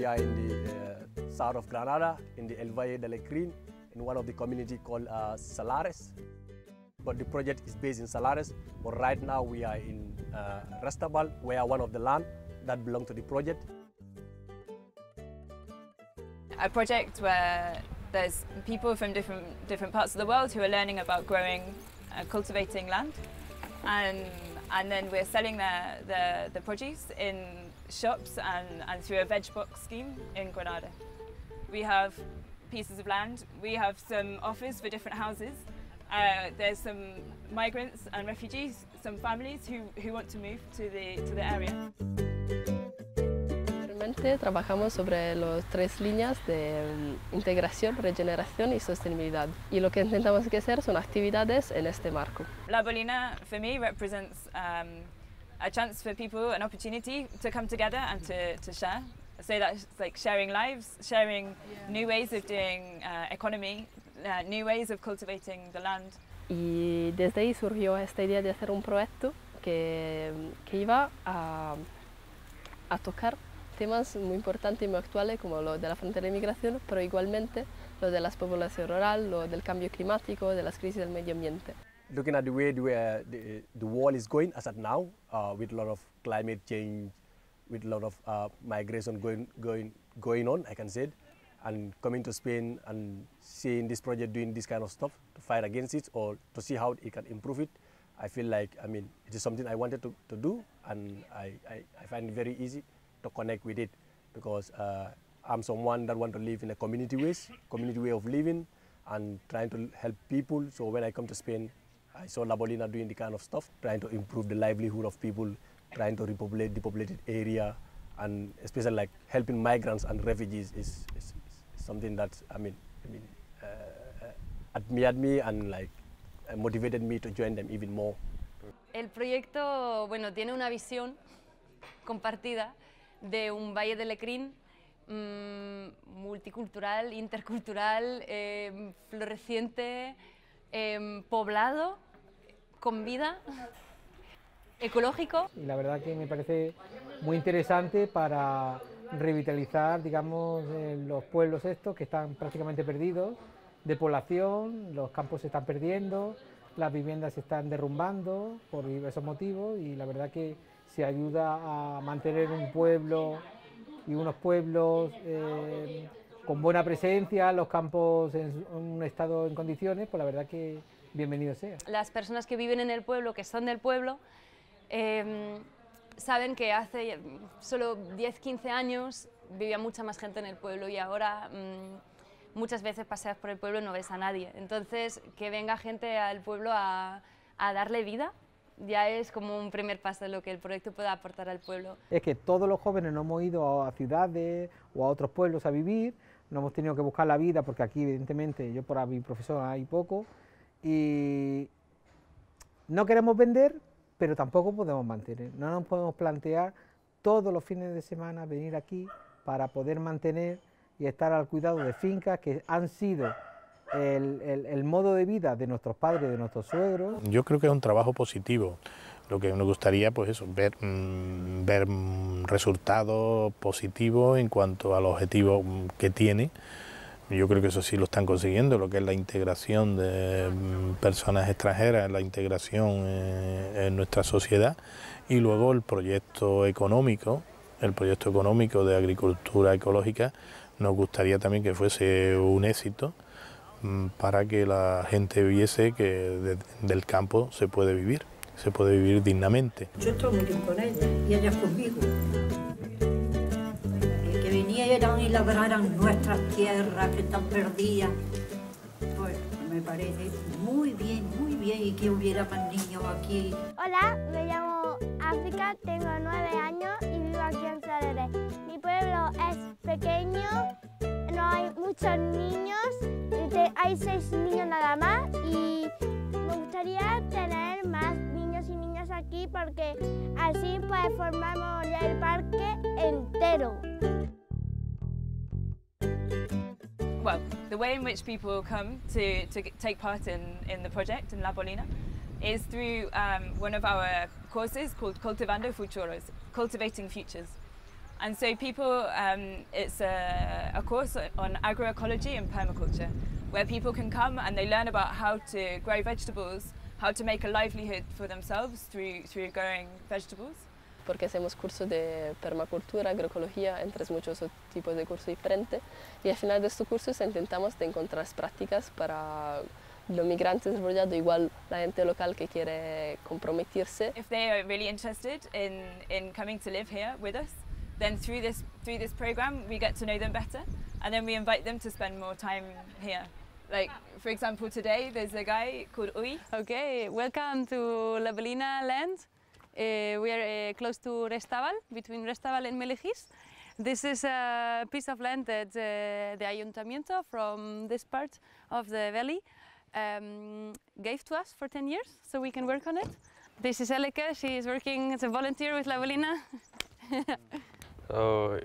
we are in the south of Granada, in the Valle de Lecrín, in one of the community called Salares. But the project is based in Salares, but right now we are in Restabal, where one of the land that belong to the project. A project where there's people from different parts of the world who are learning about growing, cultivating land, and then we're selling the produce in shops and through a veg box scheme in Granada. We have pieces of land, we have some offers for different houses. There's some migrants and refugees, some families who want to move to the area. Realmente trabajamos sobre las 3 líneas de integración, regeneración y sostenibilidad. Y lo que intentamos hacer son actividades en este marco. La Bolina, for me, represents a chance for people, an opportunity to come together and to share. So that's like sharing lives, sharing new ways of doing economy, new ways of cultivating the land. Y desde ahí surgió esta idea de hacer un proyecto que iba a tocar temas muy importantes y muy actuales como lo de la frontera de migración, pero igualmente lo de la población rural, lo del cambio climático, de las crisis del medio ambiente. Looking at the way the world is going as at now, with a lot of climate change, with a lot of migration going on, I can say it, and coming to Spain and seeing this project doing this kind of stuff to fight against it or to see how it can improve it, I feel like, I mean, it is something I wanted to do, and I find it very easy to connect with it, because I'm someone that want to live in a community way of living and trying to help people. So when I come to Spain, I saw La Bolina doing the kind of stuff, trying to improve the livelihood of people, trying to repopulate depopulated area, and especially like helping migrants and refugees is something that admired me and like motivated me to join them even more. El proyecto, bueno, tiene una visión compartida de un Valle de Lecrín multicultural, intercultural, floreciente, poblado, con vida, ecológico. Y la verdad que me parece muy interesante para revitalizar, digamos, los pueblos estos que están prácticamente perdidos de población, los campos se están perdiendo, las viviendas se están derrumbando por diversos motivos, y la verdad que se ayuda a mantener un pueblo y unos pueblos con buena presencia, los campos en un estado en condiciones, pues la verdad que bienvenido sea. Las personas que viven en el pueblo, que son del pueblo, saben que hace solo 10-15 años vivía mucha más gente en el pueblo, y ahora muchas veces paseas por el pueblo y no ves a nadie. Entonces, que venga gente al pueblo a darle vida, ya es como un primer paso de lo que el proyecto puede aportar al pueblo. Es que todos los jóvenes no hemos ido a ciudades o a otros pueblos a vivir, no hemos tenido que buscar la vida, porque aquí evidentemente yo por mi profesión hay poco, y no queremos vender, pero tampoco podemos mantener. No nos podemos plantear todos los fines de semana venir aquí para poder mantener y estar al cuidado de fincas que han sido el modo de vida de nuestros padres, de nuestros suegros. Yo creo que es un trabajo positivo. Lo que nos gustaría, pues eso, ver resultados positivos en cuanto al objetivo que tiene. Yo creo que eso sí lo están consiguiendo, lo que es la integración de personas extranjeras, la integración en nuestra sociedad, y luego el proyecto económico de agricultura ecológica. Nos gustaría también que fuese un éxito para que la gente viese que del campo se puede vivir dignamente. Yo estoy muy bien con ella y ella conmigo. Que vinieran y labraran nuestras tierras que están perdidas, pues me parece muy bien, y que hubiera más niños aquí. Hola, me llamo África, tengo 9 años y vivo aquí en Salares. Mi pueblo es pequeño, no hay muchos niños, hay 6 niños nada más, y me gustaría tener más niños y niñas aquí porque así pues formamos ya el parque entero. Well, the way in which people come to take part in the project in La Bolina is through one of our courses called Cultivando Futuros, Cultivating Futures. And so people, it's a course on agroecology and permaculture, where people can come and they learn about how to grow vegetables, how to make a livelihood for themselves through growing vegetables. Porque hacemos cursos de permacultura, agroecología, entre muchos tipos de cursos diferentes, y al final de estos cursos intentamos de encontrar prácticas para los migrantes desarrollados, igual la gente local que quiere comprometerse. If they are really interested in coming to live here with us, then through this program we get to know them better, and then we invite them to spend more time here. Like, for example, today there's a guy called Uy. Okay, welcome to La Bolina land. We are close to Restaval, between Restaval and Melejís. This is a piece of land that the Ayuntamiento from this part of the valley gave to us for 10 years, so we can work on it. This is Eleke, she is working as a volunteer with La Bolina. So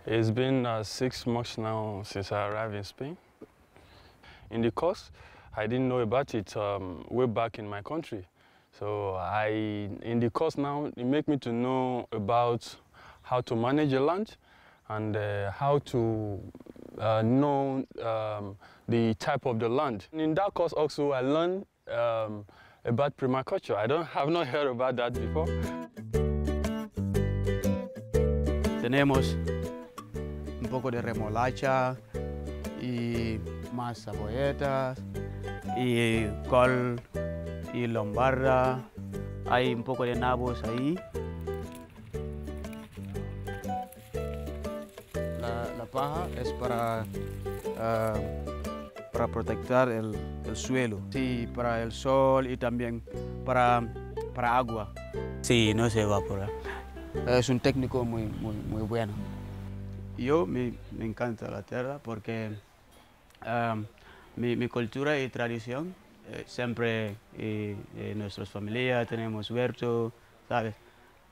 it's been 6 months now since I arrived in Spain. In the course, I didn't know about it way back in my country. So in the course now, it makes me to know about how to manage a land and how to know the type of the land. In that course also, I learned about permaculture. I have not heard about that before. Tenemos un poco de remolacha y más cebolletas y col y lombarda, hay un poco de nabos ahí. La paja es para proteger el suelo, sí, para el sol y también para agua. Sí, no se evapora. Es un técnico muy bueno. Yo me encanta la tierra porque mi cultura y tradición, siempre en nuestras familias tenemos huerto, ¿sabes?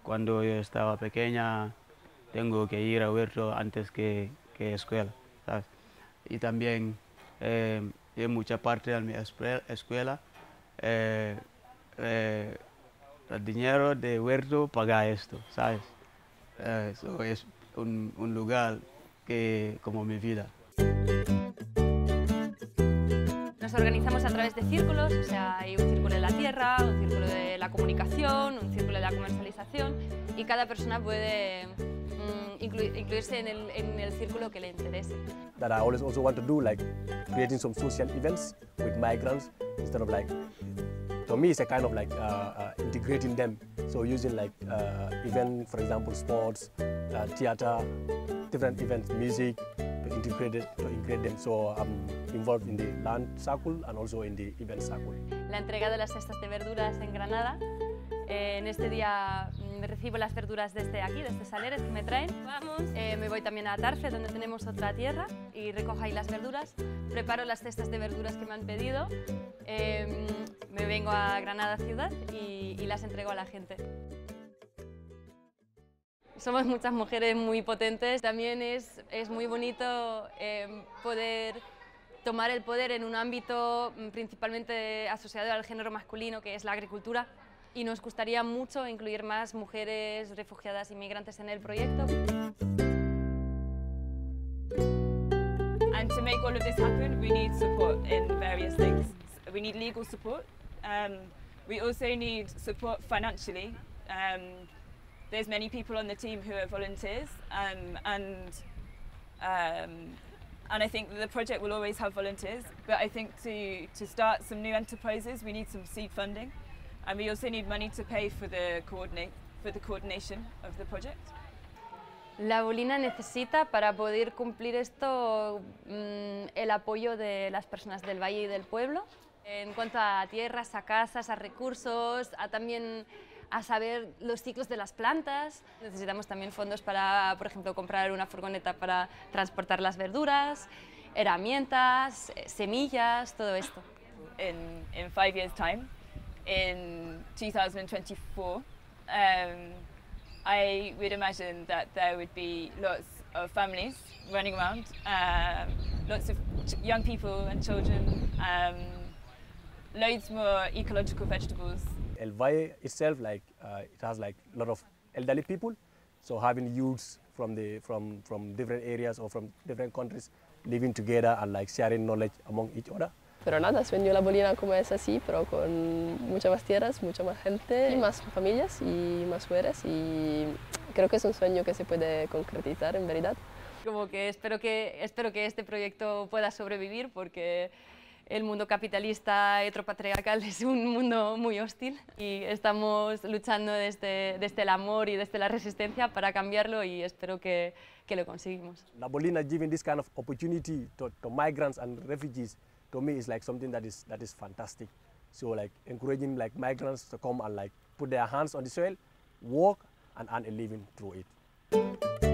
Cuando yo estaba pequeña, tengo que ir a huerto antes que escuela, ¿sabes? Y también en mucha parte de mi escuela, el dinero de huerto paga esto, ¿sabes? Eso es un lugar que como mi vida. Nos organizamos a través de círculos, o sea, hay un círculo de la tierra, un círculo de la comunicación, un círculo de la comercialización, y cada persona puede incluirse en el círculo que le interese. That I always also want to do, like creating some social events with migrants instead of like, to me it's a kind of like integrating them. So using like event, for example, sports, theater, different events, music, to integrate them. So I'm involved in the land circle and also in the event circle. La entrega de las cestas de verduras en Granada. En este día recibo las verduras desde aquí, desde Saleres, que me traen. Vamos. Me voy también a Tarfe, donde tenemos otra tierra, y recojo ahí las verduras. Preparo las cestas de verduras que me han pedido. Me vengo a Granada ciudad y las entrego a la gente. Somos muchas mujeres muy potentes. También es muy bonito poder tomar el poder en un ámbito principalmente asociado al género masculino, que es la agricultura. Y nos gustaría mucho incluir más mujeres refugiadas y migrantes en el proyecto. And to make all of this happen, we need support in various things. We need legal support. We also need support financially. There's many people on the team who are volunteers, and I think that the project will always have volunteers. But I think to start some new enterprises, we need some seed funding. And we also need money to pay for the coordination of the project. La Bolina necesita, para poder cumplir esto, el apoyo de las personas del valle y del pueblo, en cuanto a tierras, a casas, a recursos, también a saber los ciclos de las plantas. Necesitamos también fondos para, por ejemplo, comprar una furgoneta para transportar las verduras, herramientas, semillas, todo esto. In 5 years' time, in 2024, I would imagine that there would be lots of families running around, lots of young people and children, loads more ecological vegetables. El Valle itself, like it has like a lot of elderly people, So having youths from different areas or from different countries living together and like sharing knowledge among each other. Pero nada, sueño la Bolina como es así, pero con muchas más tierras, mucha más gente, y más familias y más mujeres, y creo que es un sueño que se puede concretizar en verdad. Como que espero que este proyecto pueda sobrevivir, porque el mundo capitalista heteropatriarcal es un mundo muy hostil y estamos luchando desde el amor y desde la resistencia para cambiarlo, y espero que lo conseguimos. La Bolina giving this kind of opportunity to migrants and refugees, to me is like something that is fantastic. So like encouraging like migrants to come and like put their hands on the soil, work and earn a living through it.